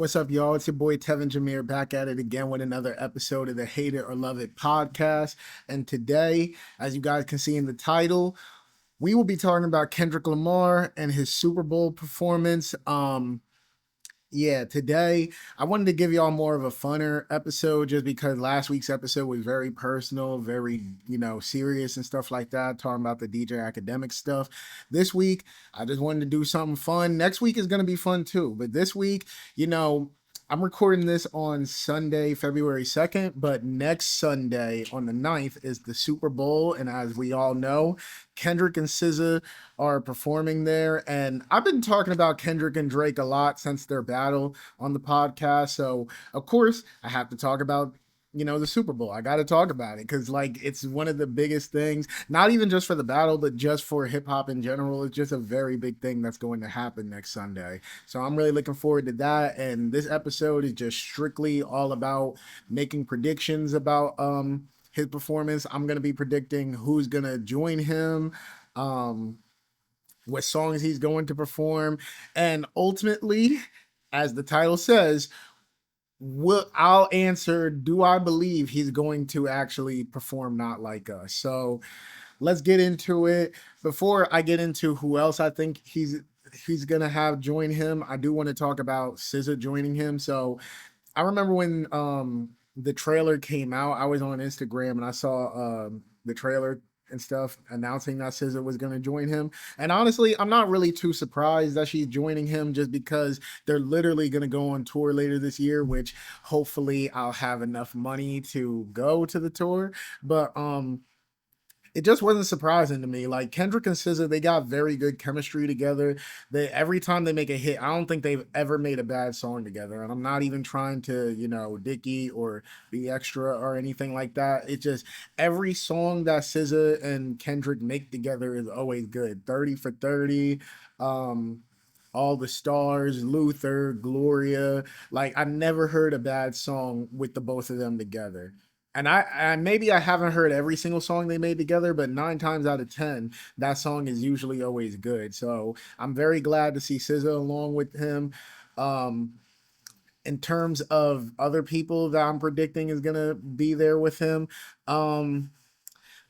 What's up, y'all? It's your boy Tevin Jameer back at it again with another episode of the Hate It or Love It podcast. And today, as you guys can see in the title, we will be talking about Kendrick Lamar and his Super Bowl performance. Today I wanted to give y'all more of a funner episode just because last week's episode was very personal, very, serious and stuff like that, talking about the DJ academic stuff. This week, I just wanted to do something fun. Next week is going to be fun too, but this week, I'm recording this on Sunday, February 2nd, but next Sunday on the 9th is the Super Bowl. And as we all know, Kendrick and SZA are performing there. And I've been talking about Kendrick and Drake a lot since their battle on the podcast. So, of course, I have to talk about the Super Bowl. I got to talk about it because, it's one of the biggest things, not even just for the battle, but just for hip hop in general. It's just a very big thing that's going to happen next Sunday. So I'm really looking forward to that. And this episode is just strictly all about making predictions about his performance. I'm going to be predicting who's going to join him, what songs he's going to perform, and ultimately, as the title says, I'll answer, do I believe he's going to actually perform Not Like Us? So let's get into it. Before I get into who else I think he's gonna have join him, I do want to talk about SZA joining him. So I remember when the trailer came out, I was on Instagram and I saw the trailer and stuff announcing that SZA was going to join him. And honestly, I'm not really too surprised that she's joining him just because they're literally going to go on tour later this year, which hopefully I'll have enough money to go to the tour. But it just wasn't surprising to me. Like Kendrick and SZA, they got very good chemistry together. They every time they make a hit, I don't think they've ever made a bad song together. And I'm not even trying to, dicky or be extra or anything like that. It's just every song that SZA and Kendrick make together is always good. 30 for 30. All the Stars, Luther, Gloria. Like I never heard a bad song with the both of them together. And I maybe I haven't heard every single song they made together, but 9 times out of 10, that song is usually always good. So I'm very glad to see SZA along with him. Um, in terms of other people that I'm predicting is gonna be there with him, um,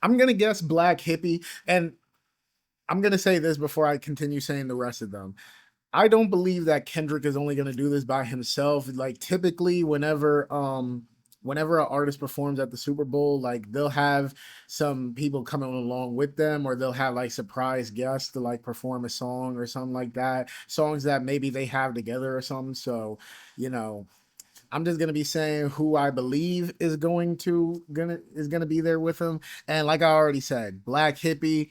I'm gonna guess Black Hippie, and I'm gonna say this before I continue saying the rest of them. I don't believe that Kendrick is only going to do this by himself. Like typically whenever an artist performs at the Super Bowl, like they'll have some people coming along with them, or they'll have like surprise guests to like perform a song or something like that. Songs that maybe they have together or something. So, you know, I'm just gonna be saying who I believe is gonna be there with him. And like I already said, Black Hippie.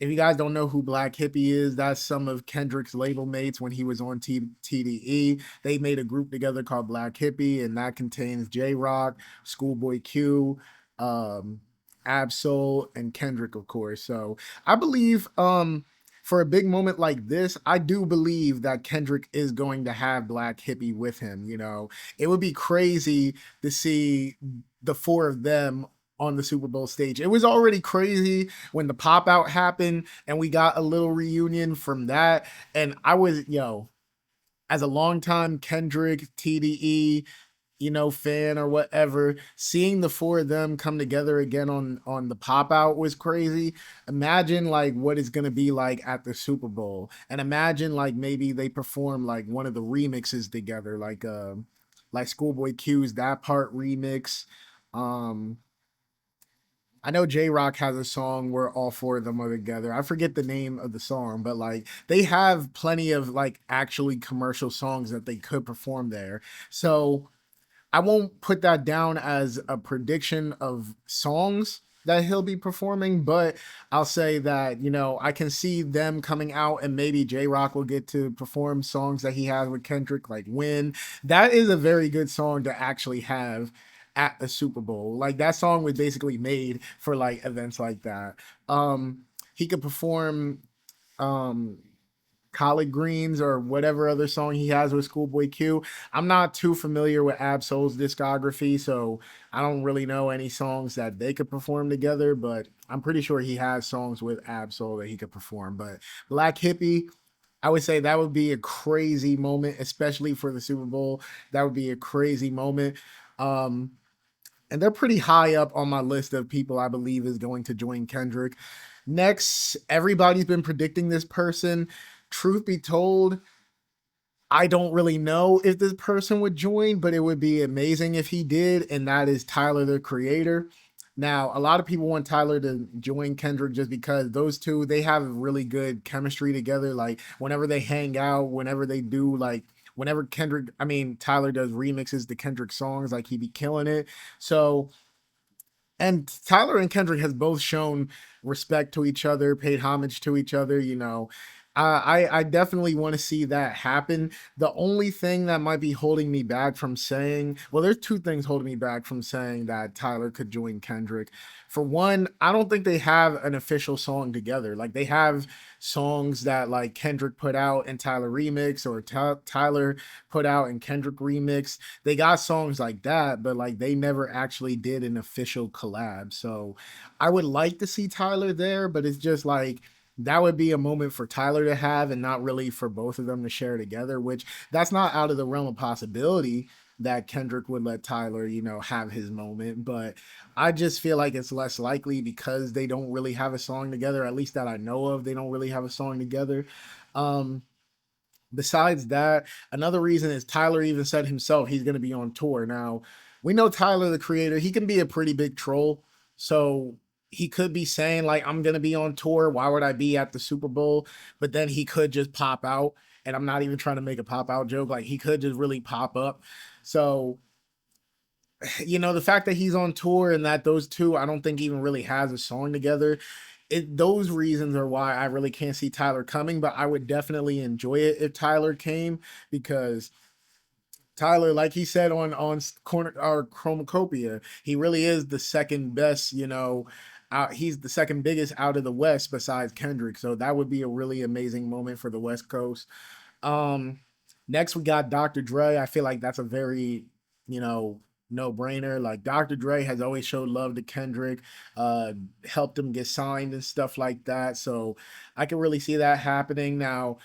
If you guys don't know who Black Hippie is, that's some of Kendrick's label mates when he was on TDE. They made a group together called Black Hippie, and that contains J Rock, Schoolboy Q, um, Absol, and Kendrick, of course. So I believe for a big moment like this, I do believe that Kendrick is going to have Black Hippie with him. It would be crazy to see the four of them on the Super Bowl stage. It was already crazy when the pop out happened and we got a little reunion from that. And I was, as a longtime Kendrick, TDE, fan or whatever, seeing the four of them come together again on the pop out was crazy. Imagine like what it's gonna be like at the Super Bowl, and imagine like maybe they perform like one of the remixes together, like Schoolboy Q's That Part remix. Um, I know J Rock has a song where all four of them are together. I forget the name of the song, but like they have plenty of like actually commercial songs that they could perform there. So I won't put that down as a prediction of songs that he'll be performing, but I'll say that, I can see them coming out and maybe J Rock will get to perform songs that he has with Kendrick, like Win. That is a very good song to actually have at the Super Bowl. Like that song was basically made for like events like that. He could perform um Collard Greens or whatever other song he has with Schoolboy Q. I'm not too familiar with Absol's discography, so I don't really know any songs that they could perform together, but I'm pretty sure he has songs with Absol that he could perform. But Black Hippie, I would say that would be a crazy moment, especially for the Super Bowl. That would be a crazy moment. Um, and they're pretty high up on my list of people I believe is going to join Kendrick. Next, everybody's been predicting this person. Truth be told, I don't really know if this person would join, but it would be amazing if he did, and that is Tyler, the creator. Now, a lot of people want Tyler to join Kendrick just because those two, they have really good chemistry together. Like whenever they hang out, whenever they do like whenever Tyler does remixes to Kendrick songs, like he be killing it. So and Tyler and Kendrick has both shown respect to each other, paid homage to each other. I definitely want to see that happen. The only thing that might be holding me back from saying, well, there's two things holding me back from saying that Tyler could join Kendrick. For one, I don't think they have an official song together. Like they have songs that like Kendrick put out and Tyler remix, or Tyler put out and Kendrick remix. They got songs like that, but like they never actually did an official collab. So I would like to see Tyler there, but it's just like that would be a moment for Tyler to have and not really for both of them to share together, which that's not out of the realm of possibility that Kendrick would let Tyler, have his moment. But I just feel like it's less likely because they don't really have a song together, at least that I know of. They don't really have a song together. Um, Besides that, another reason is Tyler even said himself he's going to be on tour. Now, we know Tyler, the creator, he can be a pretty big troll. So he could be saying, like, I'm going to be on tour. Why would I be at the Super Bowl? But then he could just pop out. And I'm not even trying to make a pop out joke. Like, he could just really pop up. So, the fact that he's on tour and that those two, I don't think even really has a song together, those reasons are why I really can't see Tyler coming, but I would definitely enjoy it if Tyler came because Tyler, like he said on corner or Chromacopia, he really is the second best. He's the second biggest out of the West besides Kendrick. So that would be a really amazing moment for the West Coast. Um, Next we got Dr. Dre. I feel like that's a very, you know, no brainer. Like Dr. Dre has always showed love to Kendrick, helped him get signed and stuff like that. So I can really see that happening. Now,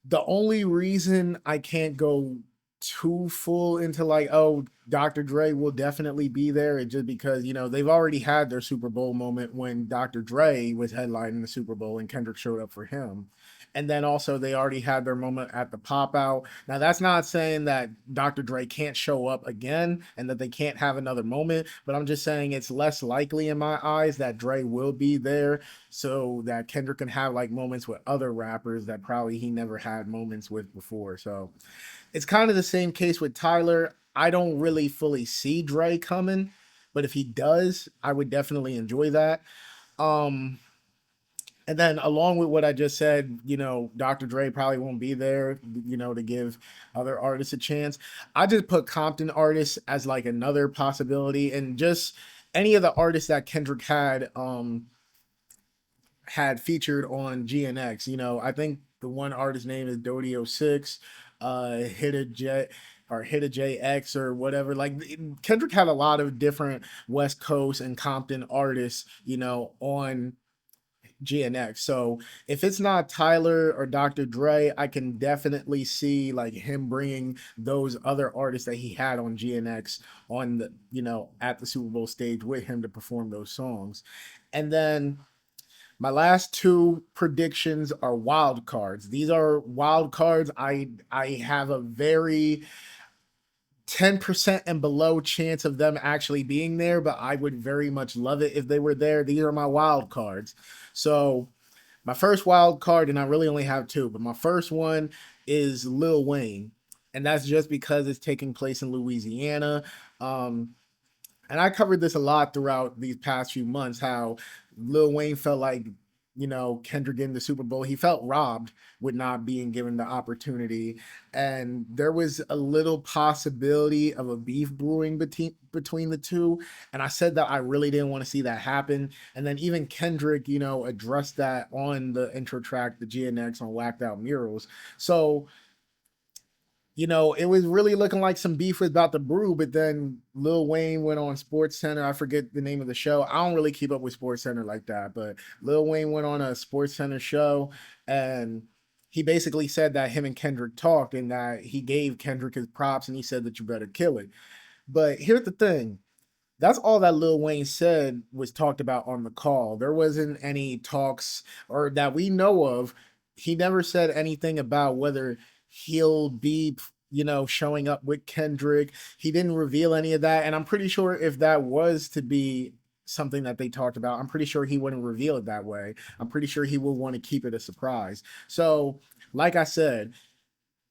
the only reason I can't go too full into like, oh, Dr. Dre will definitely be there, is just because, they've already had their Super Bowl moment when Dr. Dre was headlining the Super Bowl and Kendrick showed up for him. And then also they already had their moment at the pop out. Now that's not saying that Dr. Dre can't show up again and that they can't have another moment, but I'm just saying it's less likely in my eyes that Dre will be there so that Kendrick can have like moments with other rappers that probably he never had moments with before. So it's kind of the same case with Tyler. I don't really fully see Dre coming, but if he does, I would definitely enjoy that. Um, and then along with what I just said, Dr. Dre probably won't be there, to give other artists a chance. I just put Compton artists as like another possibility, and just any of the artists that Kendrick had featured on GNX. I think the one artist name is Doty06, Hit a Jet or Hit a JX or whatever. Like Kendrick had a lot of different West Coast and Compton artists, on GNX. So if it's not Tyler or Dr. Dre, I can definitely see like him bringing those other artists that he had on GNX on the, at the Super Bowl stage with him to perform those songs. And then my last two predictions are wild cards. These are wild cards. I have a very 10% and below chance of them actually being there, but I would very much love it if they were there. These are my wild cards. So my first wild card, and I really only have two, but my first one is Lil Wayne. And that's just because it's taking place in Louisiana. And I covered this a lot throughout these past few months, how Lil Wayne felt like, Kendrick in the Super Bowl, he felt robbed with not being given the opportunity. And there was a little possibility of a beef brewing between the two. And I said that I really didn't want to see that happen. And then even Kendrick, addressed that on the intro track, the GNX on Whacked Out Murals. So it was really looking like some beef was about to brew, but then Lil Wayne went on Sports Center. I forget the name of the show. I don't really keep up with Sports Center like that, but Lil Wayne went on a Sports Center show and he basically said that him and Kendrick talked and that he gave Kendrick his props and he said that you better kill it. But here's the thing, that's all that Lil Wayne said was talked about on the call. There wasn't any talks or that we know of. He never said anything about whether he'll be, showing up with Kendrick. He didn't reveal any of that. And I'm pretty sure if that was to be something that they talked about, I'm pretty sure he wouldn't reveal it that way. I'm pretty sure he will want to keep it a surprise. So, like I said,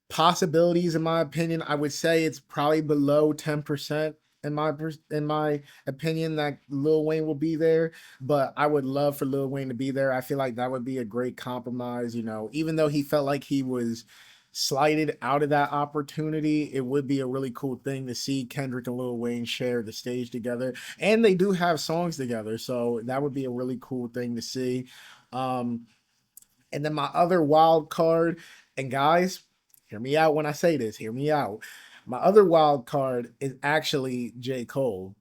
possibilities in my opinion, I would say it's probably below 10% in my opinion that Lil Wayne will be there, but I would love for Lil Wayne to be there. I feel like that would be a great compromise, even though he felt like he was slighted out of that opportunity, it would be a really cool thing to see Kendrick and Lil Wayne share the stage together. And they do have songs together, so that would be a really cool thing to see. Um and then my other wild card, and guys, hear me out when I say this, hear me out. My other wild card is actually J. Cole.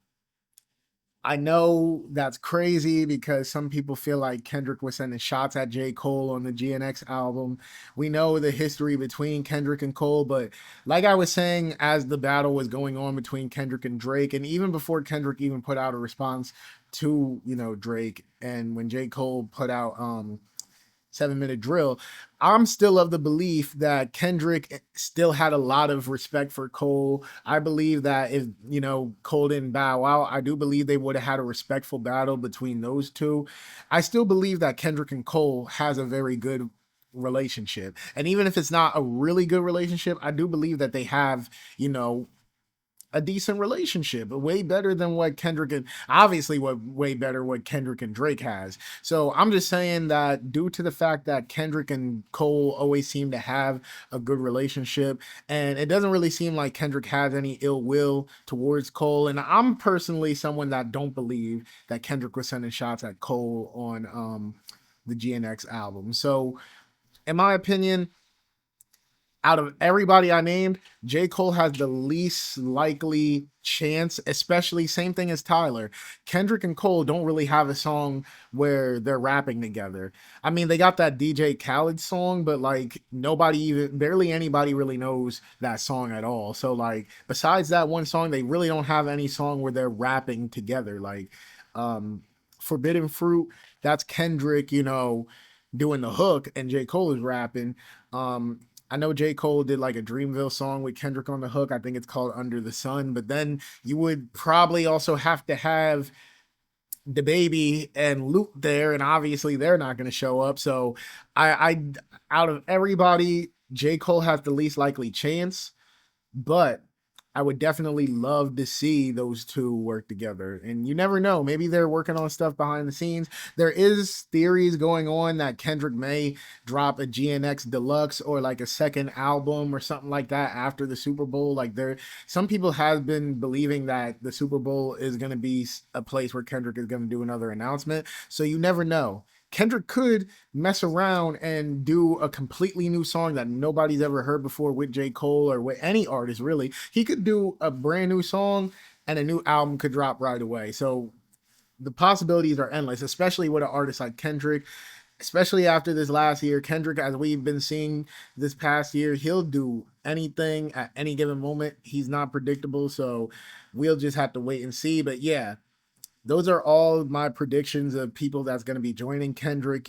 I know that's crazy because some people feel like Kendrick was sending shots at J. Cole on the GNX album. We know the history between Kendrick and Cole, but like I was saying, as the battle was going on between Kendrick and Drake, and even before Kendrick even put out a response to, Drake, and when J. Cole put out 7 Minute Drill, I'm still of the belief that Kendrick still had a lot of respect for Cole. I believe that if, Cole didn't bow out, I do believe they would have had a respectful battle between those two. I still believe that Kendrick and Cole has a very good relationship. And even if it's not a really good relationship, I do believe that they have, a decent relationship, way better than what Kendrick and obviously what way better what Kendrick and Drake has. So I'm just saying that due to the fact that Kendrick and Cole always seem to have a good relationship, and it doesn't really seem like Kendrick has any ill will towards Cole. And I'm personally someone that don't believe that Kendrick was sending shots at Cole on the GNX album. So in my opinion, out of everybody I named, J. Cole has the least likely chance, especially same thing as Tyler. Kendrick and Cole don't really have a song where they're rapping together. I mean, they got that DJ Khaled song, but like nobody even, barely anybody really knows that song at all. So, like, besides that one song, they really don't have any song where they're rapping together. Like, Forbidden Fruit, that's Kendrick, doing the hook, and J. Cole is rapping. I know J. Cole did like a Dreamville song with Kendrick on the hook. I think it's called Under the Sun. But then you would probably also have to have the baby and Luke there, and obviously they're not going to show up. So I out of everybody, J. Cole has the least likely chance, but I would definitely love to see those two work together. And you never know, maybe they're working on stuff behind the scenes. There is theories going on that Kendrick may drop a GNX Deluxe or like a second album or something like that after the Super Bowl. Like there, some people have been believing that the Super Bowl is going to be a place where Kendrick is going to do another announcement. So you never know. Kendrick could mess around and do a completely new song that nobody's ever heard before with J. Cole or with any artist, really. He could do a brand new song and a new album could drop right away. So the possibilities are endless, especially with an artist like Kendrick, especially after this last year. Kendrick, as we've been seeing this past year, he'll do anything at any given moment. He's not predictable. So we'll just have to wait and see. But yeah, those are all my predictions of people that's going to be joining Kendrick,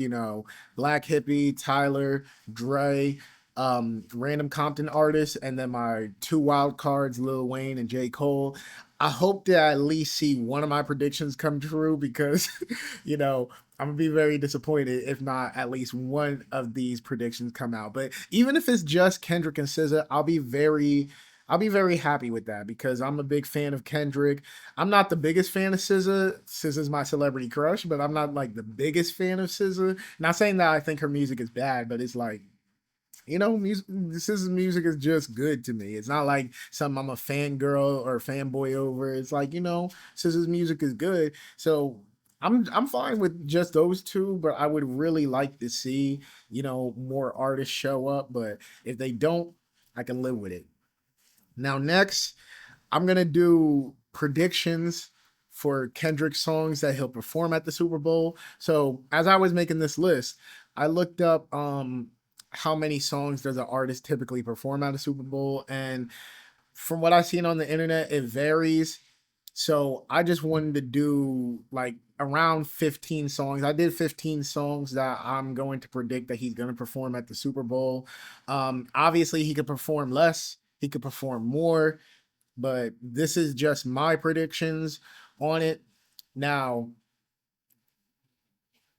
Black Hippie, Tyler, Dre, random Compton artists, and then my two wild cards, Lil Wayne and J. Cole. I hope to at least see one of my predictions come true because, I'm gonna be very disappointed if not at least one of these predictions come out. But even if it's just Kendrick and SZA, I'll be very happy with that because I'm a big fan of Kendrick. I'm not the biggest fan of SZA. SZA's my celebrity crush, but I'm not like the biggest fan of SZA. Not saying that I think her music is bad, but it's like, music, SZA's music is just good to me. It's not like something I'm a fangirl or fanboy over. It's like, SZA's music is good. So I'm fine with just those two, but I would really like to see, more artists show up. But if they don't, I can live with it. Now, next, I'm gonna do predictions for Kendrick songs that he'll perform at the Super Bowl. So as I was making this list, I looked up how many songs does an artist typically perform at a Super Bowl? And from what I've seen on the internet, it varies. So I just wanted to do like around 15 songs. I did 15 songs that I'm going to predict that he's going to perform at the Super Bowl. Obviously, he could perform less, he could perform more, but this is just my predictions on it. Now,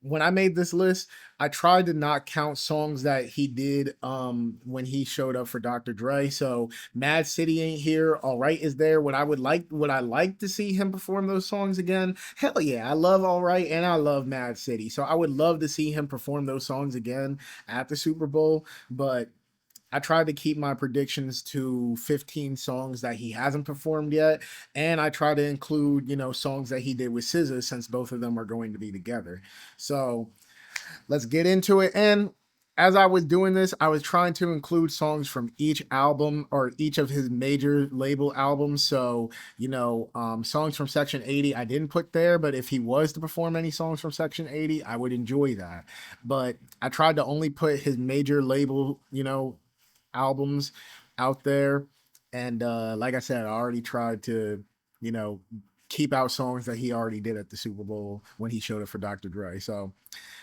when I made this list, I tried to not count songs that he did when he showed up for Dr. Dre. So Mad City ain't here. All Right is there. Would I like to see him perform those songs again? Hell yeah. I love All Right and I love Mad City. So I would love to see him perform those songs again at the Super Bowl. But I tried to keep my predictions to 15 songs that he hasn't performed yet. And I try to include, songs that he did with SZA since both of them are going to be together. So let's get into it. And as I was doing this, I was trying to include songs from each album or each of his major label albums. So, songs from Section 80 I didn't put there, but if he was to perform any songs from Section 80, I would enjoy that. But I tried to only put his major label, albums out there. And like I said, I already tried to, you know, keep out songs that he already did at the Super Bowl when he showed up for Dr. Dre. So,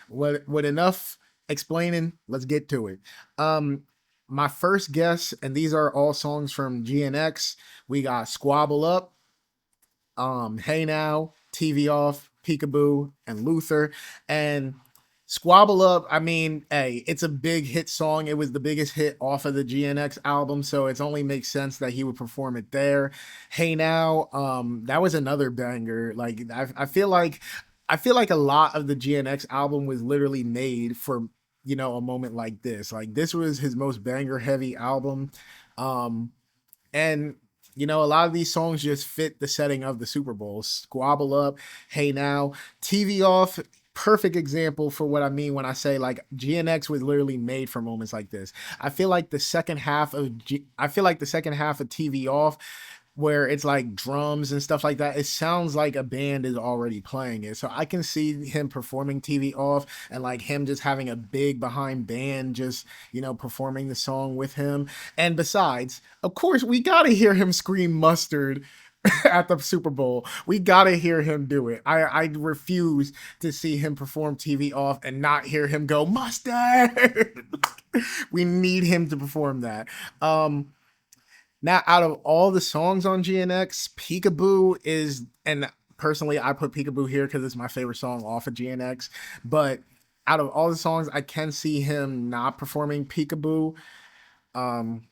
with enough explaining, let's get to it. Um, my first guess, and these are all songs from GNX. We got Squabble Up, Hey Now, TV Off, Peekaboo, and Luther. And Squabble Up, I mean, hey, it's a big hit song. It was the biggest hit off of the GNX album, so it only makes sense that he would perform it there. Hey Now, that was another banger. Like I feel like a lot of the GNX album was literally made for a moment like this. Like this was his most banger heavy album. And a lot of these songs just fit the setting of the Super Bowl. Squabble Up, Hey Now, TV Off. Perfect example for what I mean when I say like GNX was literally made for moments like this. I feel like the second half of TV Off, where it's like drums and stuff like that, it sounds like a band is already playing it. So I can see him performing TV Off and like him just having a big behind band just, performing the song with him. And besides, of course, we got to hear him scream mustard at the Super Bowl. We got to hear him do it. I refuse to see him perform TV Off and not hear him go mustard. We need him to perform that. Now, out of all the songs on GNX, Peekaboo is, and personally, I put Peekaboo here because it's my favorite song off of GNX. But out of all the songs, I can see him not performing Peekaboo. Um,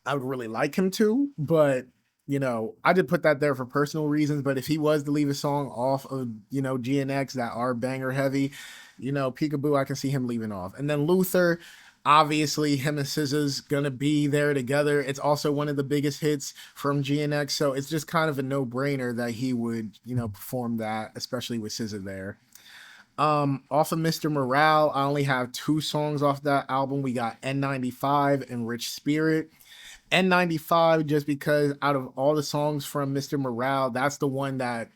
I would really like him to, but I did put that there for personal reasons. But if he was to leave a song off of GNX that are banger heavy, Peekaboo, I can see him leaving off. And then Luther, obviously, him and SZA's gonna be there together. It's also one of the biggest hits from GNX, so it's just kind of a no brainer that he would perform that, especially with SZA there. Off of Mr. Morale, I only have two songs off that album. We got N95 and Rich Spirit. N95 just because out of all the songs from Mr. Morale, that's the one that,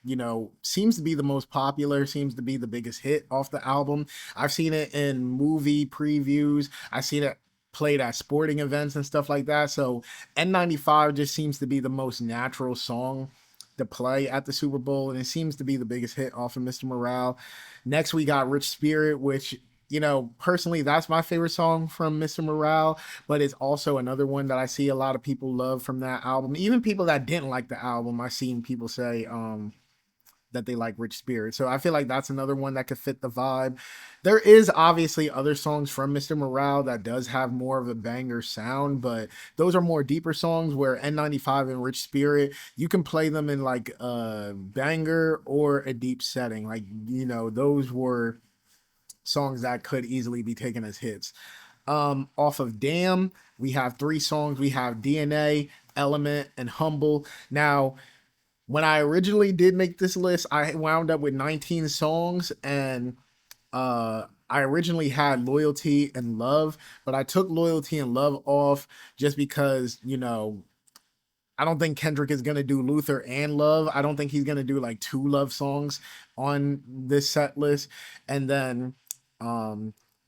seems to be the most popular, seems to be the biggest hit off the album. I've seen it in movie previews. I've seen it played at sporting events and stuff like that. So N95 just seems to be the most natural song to play at the Super Bowl, and it seems to be the biggest hit off of Mr. Morale. Next, we got Rich Spirit, which personally, that's my favorite song from Mr. Morale, but it's also another one that I see a lot of people love from that album. Even people that didn't like the album, I've seen people say that they like Rich Spirit. So I feel like that's another one that could fit the vibe. There is obviously other songs from Mr. Morale that does have more of a banger sound, but those are more deeper songs where N95 and Rich Spirit, you can play them in like a banger or a deep setting. Like, those were songs that could easily be taken as hits. Off of Damn, we have three songs. We have DNA, Element, and Humble. Now, when I originally did make this list, I wound up with 19 songs, and I originally had Loyalty and Love, but I took Loyalty and Love off just because, I don't think Kendrick is gonna do Luther and Love. I don't think he's gonna do like two love songs on this set list. And then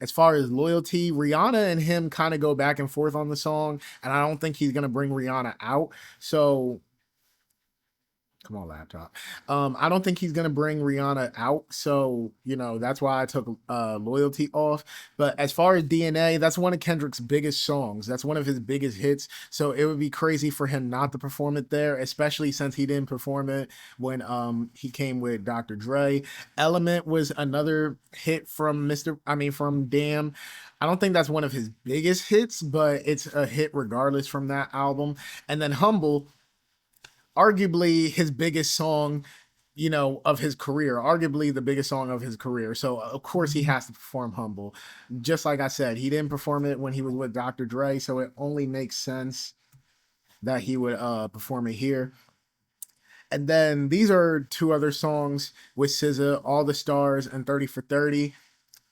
as far as loyalty, Rihanna and him kind of go back and forth on the song, and I don't think he's gonna bring Rihanna out. So come on, laptop. I don't think he's gonna bring Rihanna out, so that's why I took loyalty off. But as far as DNA, that's one of Kendrick's biggest songs. That's one of his biggest hits. So it would be crazy for him not to perform it there, especially since he didn't perform it when he came with Dr. Dre. Element was another hit from from Damn. I don't think that's one of his biggest hits, but it's a hit regardless from that album. And then Humble, arguably his biggest song, of his career, arguably the biggest song of his career. So of course he has to perform Humble. Just like I said, he didn't perform it when he was with Dr. Dre, so it only makes sense that he would perform it here. And then these are two other songs with SZA, All the Stars and 30 for 30.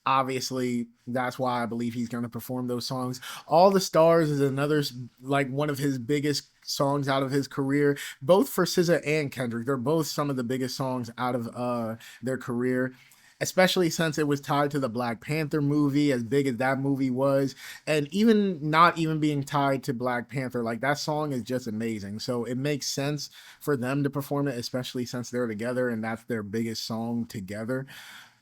Obviously, that's why I believe he's going to perform those songs. All the Stars is another, like, one of his biggest songs out of his career, both for SZA and Kendrick. They're both some of the biggest songs out of their career, especially since it was tied to the Black Panther movie, as big as that movie was. And even not even being tied to Black Panther, like, that song is just amazing. So it makes sense for them to perform it, especially since they're together and that's their biggest song together.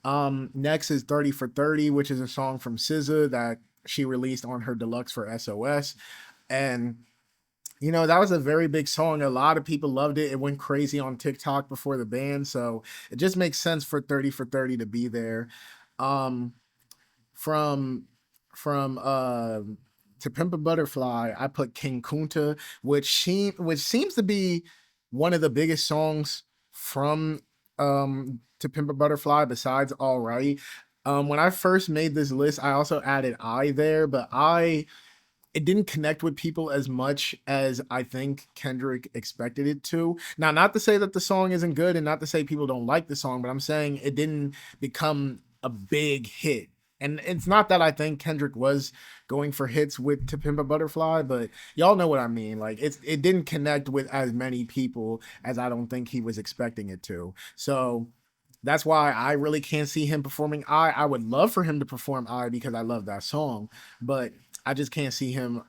Next is 30 for 30, which is a song from SZA that she released on her deluxe for SOS. And that was a very big song. A lot of people loved it. It went crazy on TikTok before the ban. So it just makes sense for 30 for 30 to be there. Um, from from To Pimp a Butterfly, I put King Kunta, which seems to be one of the biggest songs from To Pimp a Butterfly besides All Right. When I first made this list, I also added I there, but it didn't connect with people as much as I think Kendrick expected it to. Now, not to say that the song isn't good and not to say people don't like the song, but I'm saying it didn't become a big hit. And it's not that I think Kendrick was going for hits with To Pimp a Butterfly, but y'all know what I mean. Like, it didn't connect with as many people as I don't think he was expecting it to. So that's why I really can't see him performing I would love for him to perform I because I love that song, but I just can't see him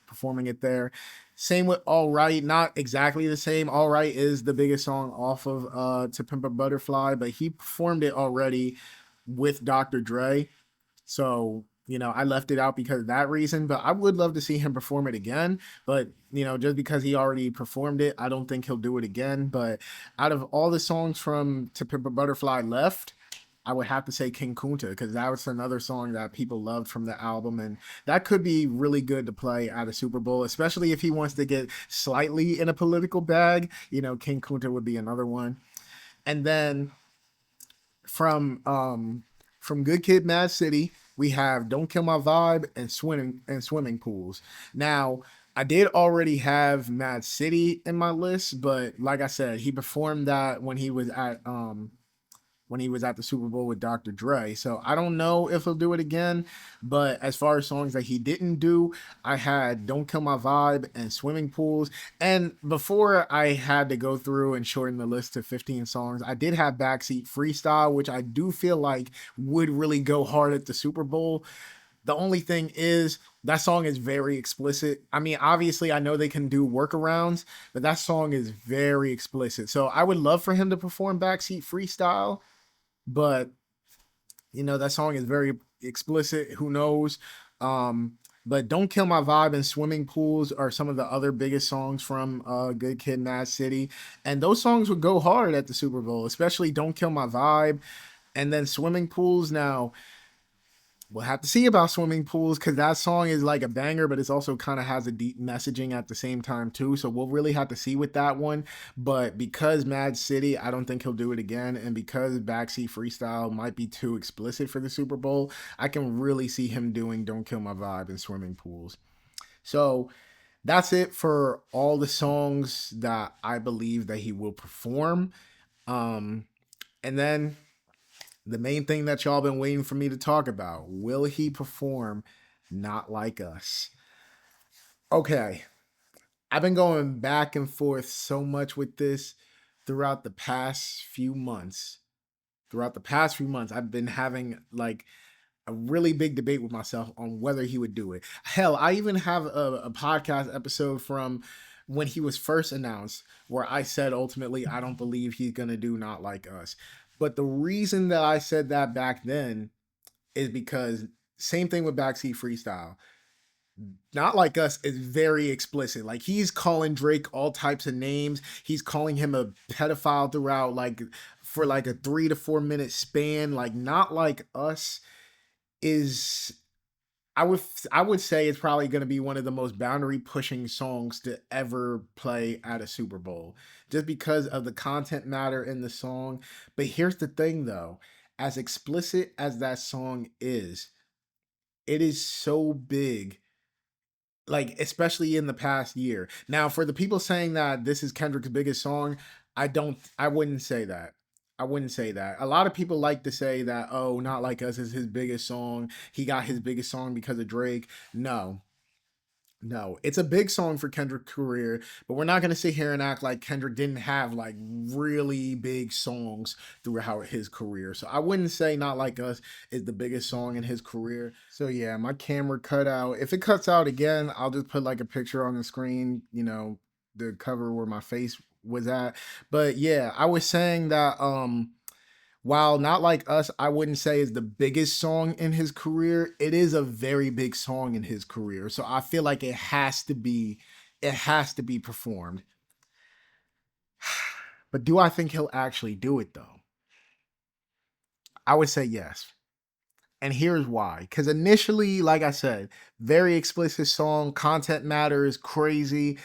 performing it there. Same with All Right, not exactly the same. All Right is the biggest song off of To Pimp a Butterfly, but he performed it already with Dr. Dre. So, I left it out because of that reason, but I would love to see him perform it again. But, just because he already performed it, I don't think he'll do it again. But out of all the songs from To Pimp a Butterfly left, I would have to say King Kunta because that was another song that people loved from the album. And that could be really good to play at a Super Bowl, especially if he wants to get slightly in a political bag. King Kunta would be another one. And then from Good Kid, Mad City, we have Don't Kill My Vibe and Swimming Pools. Now, I did already have Mad City in my list, but like I said, he performed that when he was at the Super Bowl with Dr. Dre. So I don't know if he'll do it again. But as far as songs that he didn't do, I had Don't Kill My Vibe and Swimming Pools. And before I had to go through and shorten the list to 15 songs, I did have Backseat Freestyle, which I do feel like would really go hard at the Super Bowl. The only thing is that song is very explicit. I mean, obviously, I know they can do workarounds, but that song is very explicit. So I would love for him to perform Backseat Freestyle, but that song is very explicit. Who knows? But Don't Kill My Vibe and Swimming Pools are some of the other biggest songs from Good Kid, Mad City, and those songs would go hard at the Super Bowl, especially Don't Kill My Vibe, and then Swimming Pools. Now we'll have to see about Swimming Pools because that song is like a banger, but it's also kind of has a deep messaging at the same time too. So we'll really have to see with that one. But because Mad City, I don't think he'll do it again, and because Backseat Freestyle might be too explicit for the Super Bowl, I can really see him doing Don't Kill My Vibe and Swimming Pools. So that's it for all the songs that I believe that he will perform. And then the main thing that y'all been waiting for me to talk about. Will he perform Not Like Us? Okay. I've been going back and forth so much with this throughout the past few months. Throughout the past few months, I've been having like a really big debate with myself on whether he would do it. Hell, I even have a podcast episode from when he was first announced where I said ultimately I don't believe he's gonna do Not Like Us. But the reason that I said that back then is because same thing with Backseat Freestyle. Not Like Us is very explicit. Like he's calling Drake all types of names. He's calling him a pedophile throughout, like for like a 3 to 4 minute span. Like Not Like Us is I would say it's probably going to be one of the most boundary pushing songs to ever play at a Super Bowl just because of the content matter in the song. But here's the thing though, as explicit as that song is, it is so big, like especially in the past year. Now, for the people saying that this is Kendrick's biggest song, I wouldn't say that. I wouldn't say that. A lot of people like to say that, oh, Not Like Us is his biggest song. He got his biggest song because of Drake. No, no, it's a big song for Kendrick's career, but we're not going to sit here and act like Kendrick didn't have like really big songs throughout his career. So I wouldn't say Not Like Us is the biggest song in his career. So yeah, my camera cut out. If it cuts out again, I'll just put like a picture on the screen, the cover where my face was at. But yeah, I was saying that while Not Like Us, I wouldn't say is the biggest song in his career, it is a very big song in his career. So I feel like it has to be performed. But do I think he'll actually do it though? I would say yes. And here's why. Because initially, like I said, very explicit song, content matters, crazy.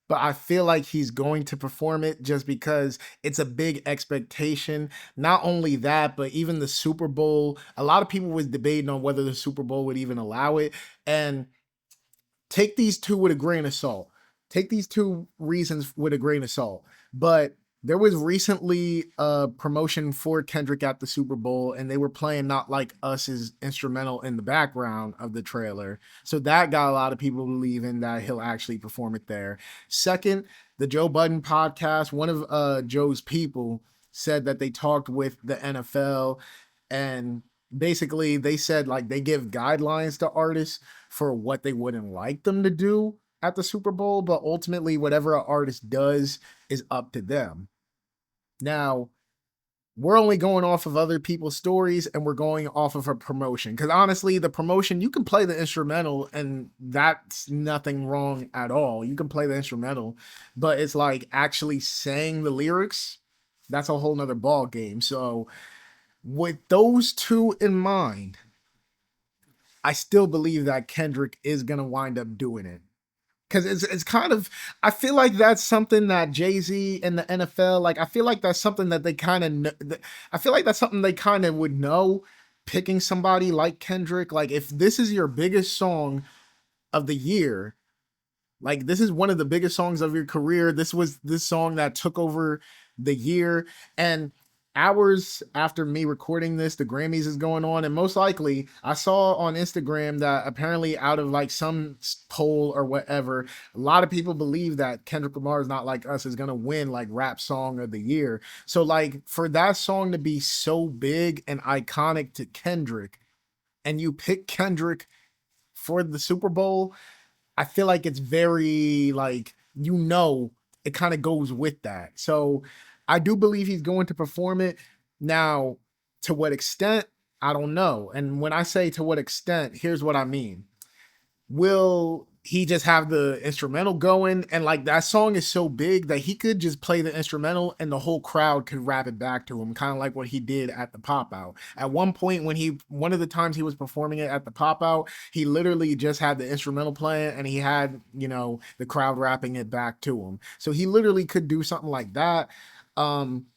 But I feel like he's going to perform it just because it's a big expectation. Not only that, but even the Super Bowl, a lot of people was debating on whether the Super Bowl would even allow it. And take these two with a grain of salt. Take these two reasons with a grain of salt. But there was recently a promotion for Kendrick at the Super Bowl, and they were playing Not Like Us's instrumental in the background of the trailer. So that got a lot of people believing that he'll actually perform it there. Second, the Joe Budden podcast, one of Joe's people said that they talked with the NFL, and basically they said like they give guidelines to artists for what they wouldn't like them to do at the Super Bowl, but ultimately whatever an artist does is up to them. Now, we're only going off of other people's stories and we're going off of a promotion. Because honestly, the promotion, you can play the instrumental and that's nothing wrong at all. You can play the instrumental, but it's like actually saying the lyrics, that's a whole nother ball game. So, with those two in mind, I still believe that Kendrick is gonna wind up doing it. Cause it's kind of, I feel like that's something that Jay-Z and the NFL, like I feel like that's something that they kind of I feel like that's something they kind of would know, picking somebody like Kendrick. Like if this is your biggest song of the year, like this is one of the biggest songs of your career. This was this song that took over the year. And hours after me recording this, the Grammys is going on. And most likely, I saw on Instagram that apparently out of like some poll or whatever, a lot of people believe that Kendrick Lamar's Not Like Us is gonna win like rap song of the year. So like for that song to be so big and iconic to Kendrick, and you pick Kendrick for the Super Bowl, I feel like it's very like it kind of goes with that. So I do believe he's going to perform it. Now, to what extent, I don't know. And when I say to what extent, here's what I mean. Will he just have the instrumental going? And like that song is so big that he could just play the instrumental and the whole crowd could rap it back to him, kind of like what he did at the pop out. At one point, one of the times he was performing it at the pop out, he literally just had the instrumental playing and he had, the crowd rapping it back to him. So he literally could do something like that. Um,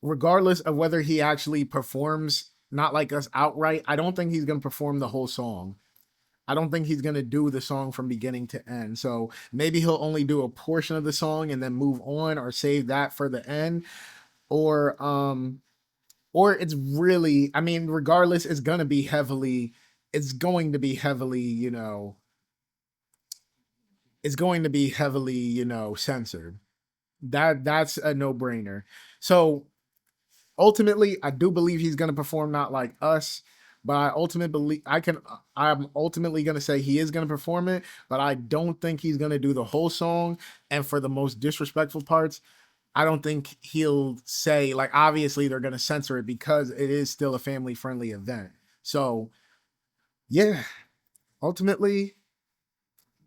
Regardless of whether he actually performs Not Like Us outright, I don't think he's going to perform the whole song. I don't think he's gonna do the song from beginning to end. So maybe he'll only do a portion of the song and then move on or save that for the end. Or it's really, I mean, regardless, it's going to be heavily, it's going to be heavily, censored. That's a no-brainer. So ultimately, I do believe he's gonna perform Not Like Us, but I'm ultimately gonna say he is gonna perform it, but I don't think he's gonna do the whole song. And for the most disrespectful parts, I don't think he'll say, like, obviously they're gonna censor it because it is still a family friendly event. So yeah, ultimately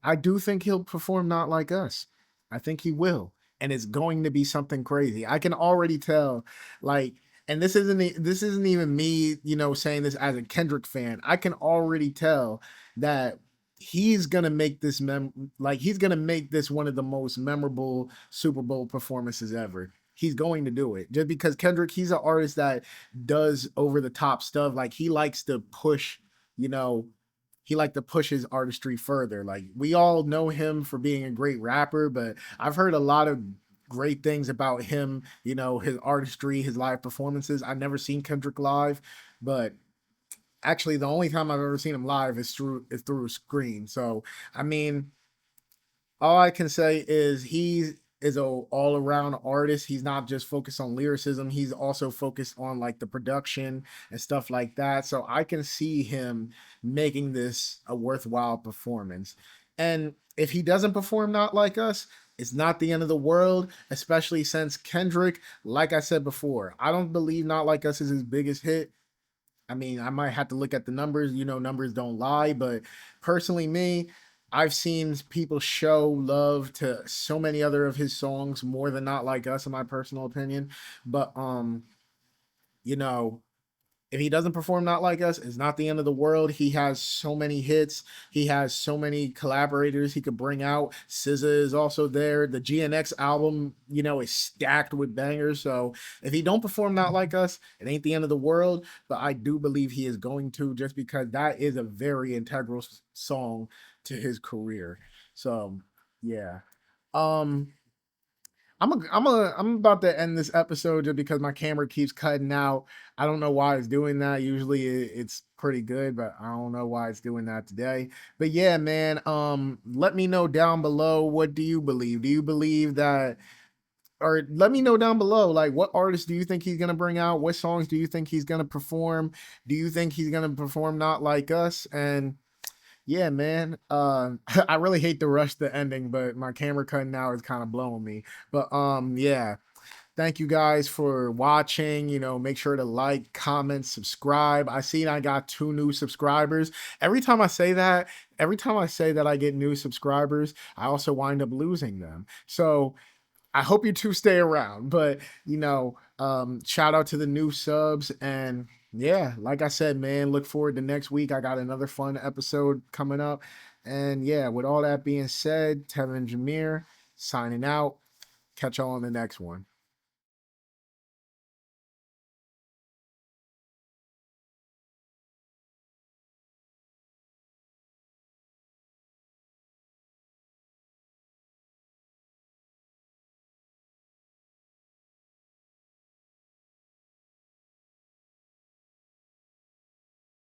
I do think he'll perform Not Like Us. I think he will. And it's going to be something crazy. I can already tell, like, and this isn't even me, saying this as a Kendrick fan. I can already tell that he's gonna make this he's gonna make this one of the most memorable Super Bowl performances ever. He's going to do it just because Kendrick, he's an artist that does over the top stuff. Like he likes to push, you know, he liked to push his artistry further. Like we all know him for being a great rapper, but I've heard a lot of great things about him, his artistry, his live performances. I've never seen Kendrick live, but actually the only time I've ever seen him live is through a screen. So, I mean, all I can say is he is a all around artist. He's not just focused on lyricism. He's also focused on like the production and stuff like that. So I can see him making this a worthwhile performance. And if he doesn't perform Not Like Us, it's not the end of the world, especially since Kendrick, like I said before, I don't believe Not Like Us is his biggest hit. I mean, I might have to look at the numbers. Numbers don't lie, but personally, me, I've seen people show love to so many other of his songs more than Not Like Us, in my personal opinion. But you know, if he doesn't perform Not Like Us, it's not the end of the world. He has so many hits. He has so many collaborators he could bring out. SZA is also there. The GNX album, is stacked with bangers. So if he don't perform Not Like Us, it ain't the end of the world. But I do believe he is going to, just because that is a very integral song to his career. So yeah. Um I'm about to end this episode just because my camera keeps cutting out. I don't know why it's doing that. Usually it's pretty good, but I don't know why it's doing that today. But yeah, man, let me know down below, what do you believe? Do you believe that, or let me know down below, like, what artists do you think he's gonna bring out? What songs do you think he's gonna perform? Do you think he's gonna perform Not Like Us? And yeah, man. I really hate to rush the ending, but my camera cutting out is kind of blowing me. But yeah. Thank you guys for watching. Make sure to like, comment, subscribe. I seen I got 2 new subscribers. Every time I say that I get new subscribers, I also wind up losing them. So I hope you two stay around. But shout out to the new subs. And yeah, like I said, man, look forward to next week. I got another fun episode coming up. And yeah, with all that being said, Tevin and Jameer signing out. Catch y'all on the next one.